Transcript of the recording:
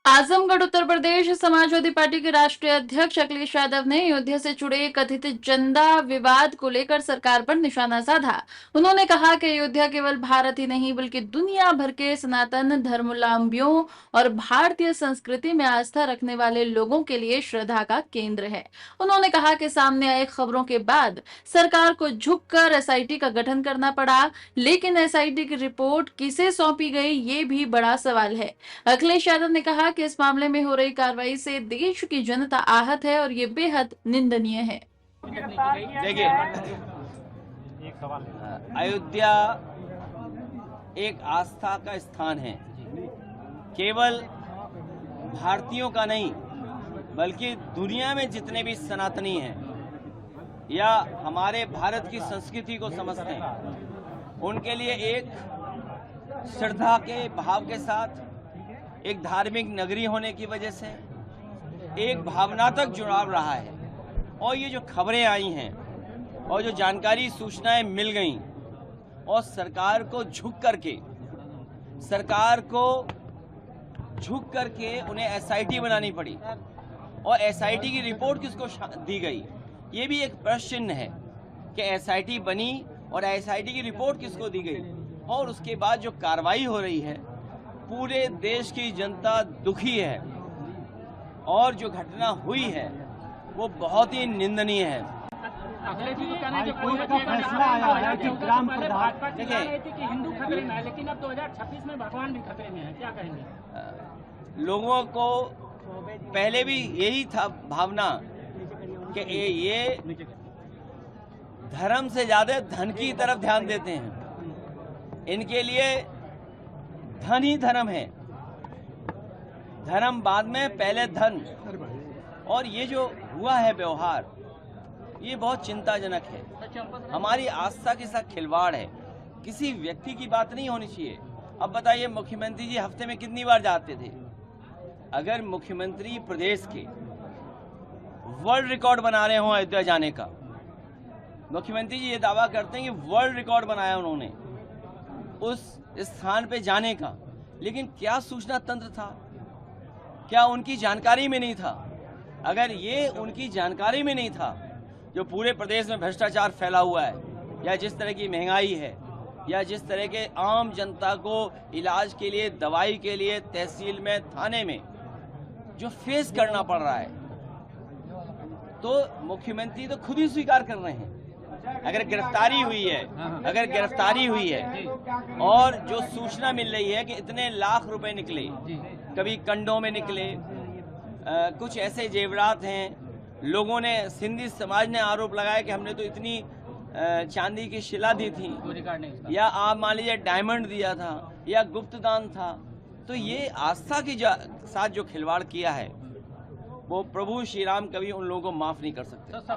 Azamgarh Uttar Pradesh Samajwadi party के राष्ट्रीय अध्यक्ष अखिलेश यादव ने अयोध्या से जुड़े कथित चंदा विवाद को लेकर सरकार पर निशाना साधा। उन्होंने कहा कि अयोध्या केवल भारत ही नहीं बल्कि दुनिया भर के सनातन धर्मावलंबियों और भारतीय संस्कृति में आस्था रखने वाले लोगों के लिए श्रद्धा का केंद्र है। उन्होंने कहा कि सामने आए खबरों के बाद सरकार को झुककर एसआईटी का गठन करना पड़ा, लेकिन एसआईटी की रिपोर्ट किसे सौंपी गई ये भी बड़ा सवाल है। अखिलेश यादव ने कहा कि इस मामले में हो रही कार्रवाई से देश की जनता आहत है और ये बेहद निंदनीय है। देखिए, अयोध्या एक आस्था का स्थान है, केवल भारतीयों का नहीं बल्कि दुनिया में जितने भी सनातनी हैं या हमारे भारत की संस्कृति को समझते हैं उनके लिए एक श्रद्धा के भाव के साथ, एक धार्मिक नगरी होने की वजह से एक भावनात्मक जुड़ाव रहा है। और ये जो खबरें आई हैं और जो जानकारी सूचनाएं मिल गई और सरकार को झुक करके उन्हें एसआईटी बनानी पड़ी और एसआईटी की रिपोर्ट किसको दी गई, ये भी एक प्रश्न चिन्ह है कि एसआईटी बनी और एसआईटी की रिपोर्ट किसको दी गई। और उसके बाद जो कार्रवाई हो रही है, पूरे देश की जनता दुखी है और जो घटना हुई है वो बहुत ही निंदनीय है। अखिलेश जी का कहना है कि कोई फैसला आया है कि ग्राम भाजपा की राजनीति थी कि हिंदू खतरे में है, लेकिन अब 2026 में भगवान भी खतरे में है, क्या कहेंगे? लोगों को पहले भी यही था भावना कि ये धर्म से ज्यादा धन की तरफ ध्यान देते हैं। इनके लिए धन ही धर्म है, धर्म बाद में, पहले धन। और ये जो हुआ है व्यवहार, ये बहुत चिंताजनक है। हमारी आस्था के साथ खिलवाड़ है। किसी व्यक्ति की बात नहीं होनी चाहिए। अब बताइए, मुख्यमंत्री जी हफ्ते में कितनी बार जाते थे? अगर मुख्यमंत्री प्रदेश के वर्ल्ड रिकॉर्ड बना रहे हों अयोध्या जाने का, मुख्यमंत्री जी ये दावा करते हैं कि वर्ल्ड रिकॉर्ड बनाया उन्होंने उस स्थान पे जाने का, लेकिन क्या सूचना तंत्र था? क्या उनकी जानकारी में नहीं था? अगर ये उनकी जानकारी में नहीं था, जो पूरे प्रदेश में भ्रष्टाचार फैला हुआ है, या जिस तरह की महंगाई है, या जिस तरह के आम जनता को इलाज के लिए, दवाई के लिए तहसील में, थाने में जो फेस करना पड़ रहा है, तो मुख्यमंत्री तो खुद ही स्वीकार कर रहे हैं। अगर गिरफ्तारी हुई है और जो सूचना मिल रही है कि इतने लाख रुपए निकले, कभी कंडों में निकले, कुछ ऐसे जेवरात हैं, लोगों ने, सिंधी समाज ने आरोप लगाया कि हमने तो इतनी चांदी की शिला दी थी, या आप मान लीजिए डायमंड दिया था, या गुप्त दान था। तो ये आस्था के साथ जो खिलवाड़ किया है, वो प्रभु श्री राम कभी उन लोगों को माफ नहीं कर सकते।